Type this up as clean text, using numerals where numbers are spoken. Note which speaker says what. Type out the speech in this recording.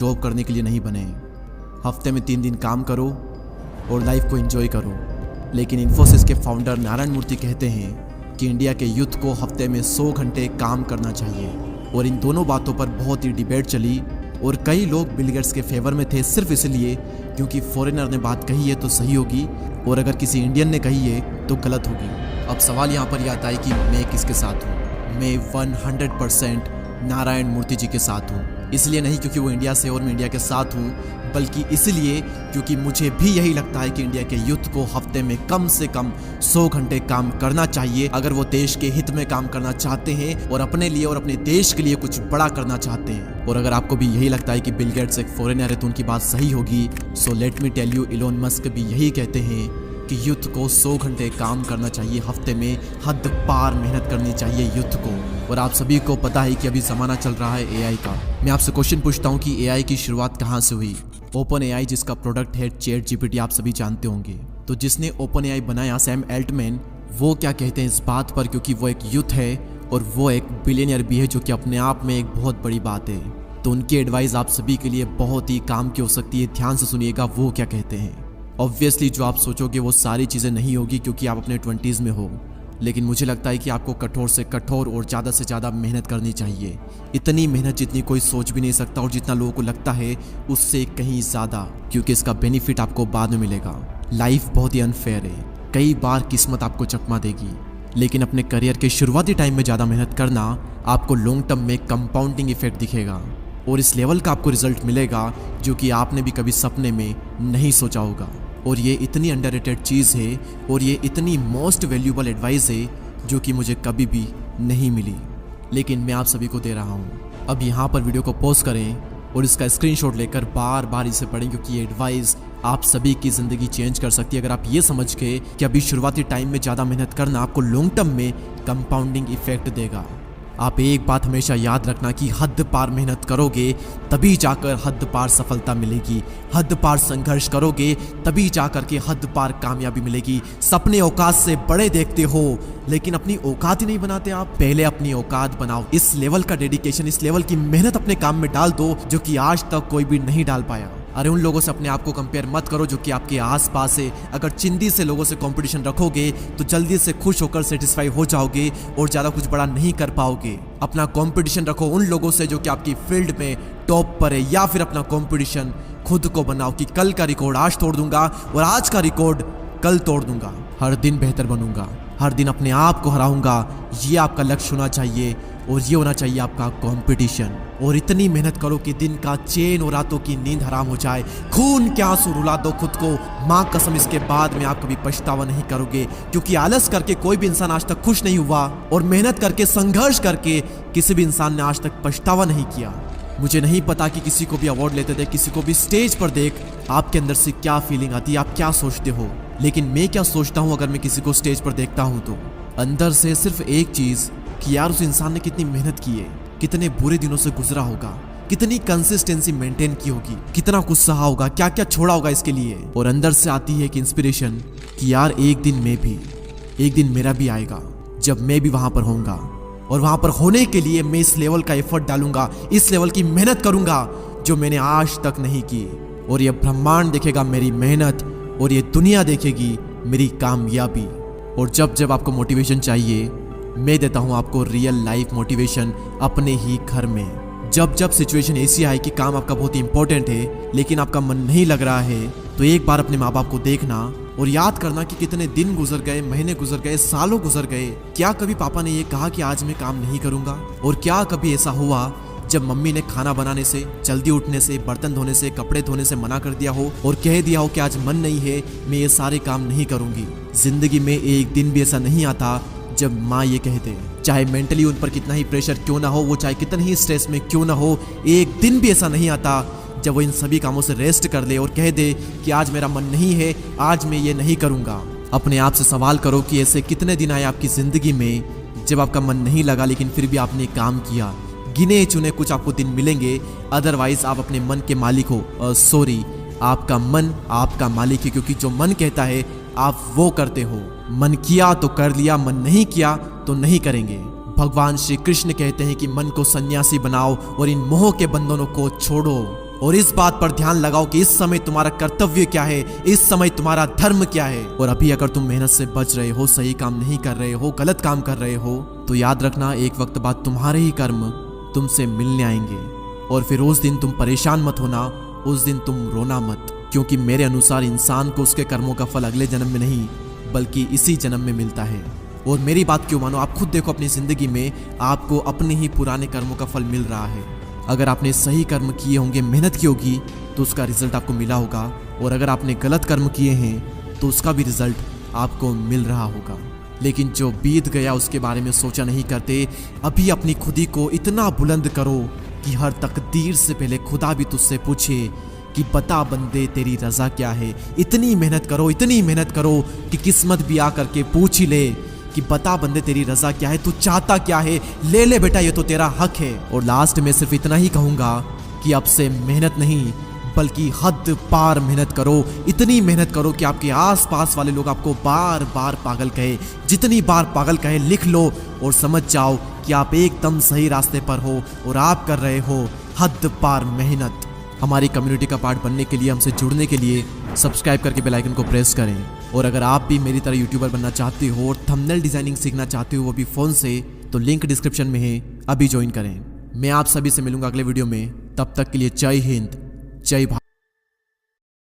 Speaker 1: Job करने के लिए नहीं बने। हफ्ते में 3 दिन काम करो और लाइफ को एंजॉय करो। लेकिन इन्फोसिस के फाउंडर नारायण मूर्ति कहते हैं कि इंडिया के यूथ को हफ्ते में 100 घंटे काम करना चाहिए। और इन दोनों बातों पर बहुत ही डिबेट चली और कई लोग बिल गेट्स के फेवर में थे सिर्फ इसलिए क्योंकि फॉरेनर ने बात कही है तो सही होगी और अगर किसी इंडियन ने कही है तो गलत होगी। अब सवाल यहाँ पर यह आता है कि मैं किसके साथ हूँ। मैं 100% नारायण मूर्ति जी के साथ हूँ। इसलिए नहीं क्योंकि वो इंडिया से और मैं इंडिया के साथ हूँ, बल्कि इसलिए क्योंकि मुझे भी यही लगता है कि इंडिया के यूथ को हफ्ते में कम से कम 100 घंटे काम करना चाहिए अगर वो देश के हित में काम करना चाहते हैं और अपने लिए और अपने देश के लिए कुछ बड़ा करना चाहते हैं। और अगर आपको भी यही लगता है कि बिल गेट्स एक फॉरेनर है तो उनकी बात सही होगी, so let me tell you, Elon Musk भी यही कहते हैं कि यूथ को 100 घंटे काम करना चाहिए, हफ्ते में हद पार मेहनत करनी चाहिए यूथ को। और आप सभी को पता है कि अभी ज़माना चल रहा है एआई का। मैं आपसे क्वेश्चन पूछता हूँ कि एआई की शुरुआत कहाँ से हुई। ओपन एआई जिसका प्रोडक्ट है चैट जीपीटी, आप सभी जानते होंगे। तो जिसने ओपन एआई बनाया सैम एल्टमैन, वो क्या कहते हैं इस बात पर, क्योंकि वो एक यूथ है और वो एक बिलियनियर भी है, जो कि अपने आप में एक बहुत बड़ी बात है। तो उनकी एडवाइस आप सभी के लिए बहुत ही काम की हो सकती है। ध्यान से सुनिएगा वो क्या कहते हैं। ऑब्वियसली जो आप सोचोगे वो सारी चीज़ें नहीं होगी क्योंकि आप अपने 20s में हो, लेकिन मुझे लगता है कि आपको कठोर से कठोर और ज़्यादा से ज़्यादा मेहनत करनी चाहिए। इतनी मेहनत जितनी कोई सोच भी नहीं सकता और जितना लोगों को लगता है उससे कहीं ज़्यादा, क्योंकि इसका बेनिफिट आपको बाद में मिलेगा। लाइफ बहुत ही अनफेयर है, कई बार किस्मत आपको चकमा देगी, लेकिन अपने करियर के शुरुआती टाइम में ज़्यादा मेहनत करना आपको लॉन्ग टर्म में कंपाउंडिंग इफेक्ट दिखेगा और इस लेवल का आपको रिजल्ट मिलेगा जो कि आपने भी कभी सपने में नहीं सोचा होगा। और ये इतनी अंडररेटेड चीज़ है और ये इतनी मोस्ट वैल्यूबल एडवाइस है जो कि मुझे कभी भी नहीं मिली, लेकिन मैं आप सभी को दे रहा हूँ। अब यहाँ पर वीडियो को पॉज करें और इसका स्क्रीनशॉट लेकर बार बार इसे पढ़ें, क्योंकि ये एडवाइस आप सभी की ज़िंदगी चेंज कर सकती है अगर आप ये समझ के कि अभी शुरुआती टाइम में ज़्यादा मेहनत करना आपको लॉन्ग टर्म में कंपाउंडिंग इफेक्ट देगा। आप एक बात हमेशा याद रखना कि हद पार मेहनत करोगे तभी जाकर हद पार सफलता मिलेगी, हद पार संघर्ष करोगे तभी जाकर के हद पार कामयाबी मिलेगी। सपने औकात से बड़े देखते हो लेकिन अपनी औकात ही नहीं बनाते आप। पहले अपनी औकात बनाओ। इस लेवल का डेडिकेशन, इस लेवल की मेहनत अपने काम में डाल दो जो कि आज तक कोई भी नहीं डाल पाया। अरे उन लोगों से अपने आप को कंपेयर मत करो जो कि आपके आसपास है। अगर चिंदी से लोगों से कंपटीशन रखोगे तो जल्दी से खुश होकर सेटिस्फाई हो जाओगे और ज़्यादा कुछ बड़ा नहीं कर पाओगे। अपना कंपटीशन रखो उन लोगों से जो कि आपकी फील्ड में टॉप पर है, या फिर अपना कंपटीशन खुद को बनाओ कि कल का रिकॉर्ड आज तोड़ दूंगा और आज का रिकॉर्ड कल तोड़ दूंगा। हर दिन बेहतर बनूंगा, हर दिन अपने आप को हराऊंगा, ये आपका लक्ष्य होना चाहिए और ये होना चाहिए आपका कंपटीशन। और इतनी मेहनत करो कि दिन का चैन और रातों की नींद हराम हो जाए। खून के आंसू रुला दो खुद को, माँ कसम इसके बाद में आप कभी पछतावा नहीं करोगे, क्योंकि आलस करके कोई भी इंसान आज तक खुश नहीं हुआ और मेहनत करके, संघर्ष करके किसी भी इंसान ने आज तक पछतावा नहीं किया। मुझे नहीं पता कि किसी को भी अवार्ड लेते थे, किसी को भी स्टेज पर देख आपके अंदर से क्या फीलिंग आती है, आप क्या सोचते हो, लेकिन मैं क्या सोचता हूँ अगर मैं किसी को स्टेज पर देखता हूँ तो अंदर से सिर्फ एक चीज़ कि यार उस इंसान ने कितनी मेहनत की है, कितने बुरे दिनों से गुजरा होगा, कितनी कंसिस्टेंसी मेंटेन की होगी, कितना कुछ सहा होगा, क्या क्या छोड़ा होगा इसके लिए। और अंदर से आती है कि इंस्पिरेशन कि यार एक दिन मेरा भी आएगा जब मैं भी वहां पर होऊंगा और वहां पर होने के लिए मैं इस लेवल का एफर्ट डालूंगा, इस लेवल की मेहनत करूंगा जो मैंने आज तक नहीं की। और ये ब्रह्मांड देखेगा मेरी मेहनत और ये दुनिया देखेगी मेरी कामयाबी। और जब जब आपको मोटिवेशन चाहिए मैं देता हूं आपको रियल लाइफ मोटिवेशन अपने ही घर में। जब जब सिचुएशन ऐसी आए कि काम आपका बहुत ही इंपॉर्टेंट है लेकिन आपका मन नहीं लग रहा है, तो एक बार अपने माँ बाप को देखना और याद करना कि कितने दिन गुजर गए, महीने गुजर गए, सालों गुजर गए। क्या कभी पापा ने ये कहा कि आज मैं काम नहीं करूंगा? और क्या कभी ऐसा हुआ जब मम्मी ने खाना बनाने से, जल्दी उठने से, बर्तन धोने से, कपड़े धोने से मना कर दिया हो और कह दिया हो कि आज मन नहीं है, मैं ये सारे काम नहीं करूंगी? जिंदगी में एक दिन भी ऐसा नहीं आता जब माँ ये कहते, चाहे मेंटली उन पर कितना ही प्रेशर क्यों ना हो, वो चाहे कितने ही स्ट्रेस में क्यों ना हो, एक दिन भी ऐसा नहीं आता जब वो इन सभी कामों से रेस्ट कर ले और कह दे कि आज मेरा मन नहीं है, आज मैं ये नहीं करूंगा। अपने आप से सवाल करो कि ऐसे कितने दिन आए आपकी जिंदगी में जब आपका मन नहीं लगा लेकिन फिर भी आपने काम किया। गिने चुने कुछ आपको दिन मिलेंगे, अदरवाइज आप अपने मन के मालिक हो। सॉरी, आपका मन आपका मालिक है, क्योंकि जो मन कहता है आप वो करते हो। मन किया तो कर लिया, मन नहीं किया तो नहीं करेंगे। भगवान श्री कृष्ण कहते हैं कि मन को सन्यासी बनाओ और इन मोह के बंधनों को छोड़ो। और इस बात पर ध्यान लगाओ कि इस समय तुम्हारा कर्तव्य क्या है, इस समय तुम्हारा धर्म क्या है। और अभी अगर तुम मेहनत से बच रहे हो, सही काम नहीं कर रहे हो, गलत काम कर रहे हो, तो याद रखना एक वक्त बाद तुम्हारे ही कर्म तुमसे मिलने आएंगे। और फिर उस दिन तुम परेशान मत होना, उस दिन तुम रोना मत, क्योंकि मेरे अनुसार इंसान को उसके कर्मों का फल अगले जन्म में नहीं बल्कि इसी जन्म में मिलता है। और मेरी बात क्यों मानो, आप खुद देखो अपनी जिंदगी में आपको अपने ही पुराने कर्मों का फल मिल रहा है। अगर आपने सही कर्म किए होंगे, मेहनत की होगी, तो उसका रिजल्ट आपको मिला होगा। और अगर आपने गलत कर्म किए हैं तो उसका भी रिजल्ट आपको मिल रहा होगा। लेकिन जो बीत गया उसके बारे में सोचा नहीं करते। अभी अपनी खुदी को इतना बुलंद करो कि हर तकदीर से पहले खुदा भी तुझसे पूछे कि बता बंदे तेरी रजा क्या है। इतनी मेहनत करो, इतनी मेहनत करो कि किस्मत भी आकर के पूछ ही ले कि बता बंदे तेरी रजा क्या है, तू चाहता क्या है, ले ले बेटा, ये तो तेरा हक है। और लास्ट में सिर्फ इतना ही कहूंगा कि अब से मेहनत नहीं बल्कि हद पार मेहनत करो। इतनी मेहनत करो कि आपके आसपास वाले लोग आपको बार बार पागल कहे। जितनी बार पागल कहे लिख लो और समझ जाओ कि आप एकदम सही रास्ते पर हो और आप कर रहे हो हद पार मेहनत। हमारी कम्युनिटी का पार्ट बनने के लिए, हमसे जुड़ने के लिए सब्सक्राइब करके बेल आइकन को प्रेस करें। और अगर आप भी मेरी तरह यूट्यूबर बनना चाहते हो और थंबनेल डिजाइनिंग सीखना चाहते हो वो भी फ़ोन से, तो लिंक डिस्क्रिप्शन में है, अभी ज्वाइन करें। मैं आप सभी से मिलूंगा अगले वीडियो में। तब तक के लिए जय हिंद, जय भारत।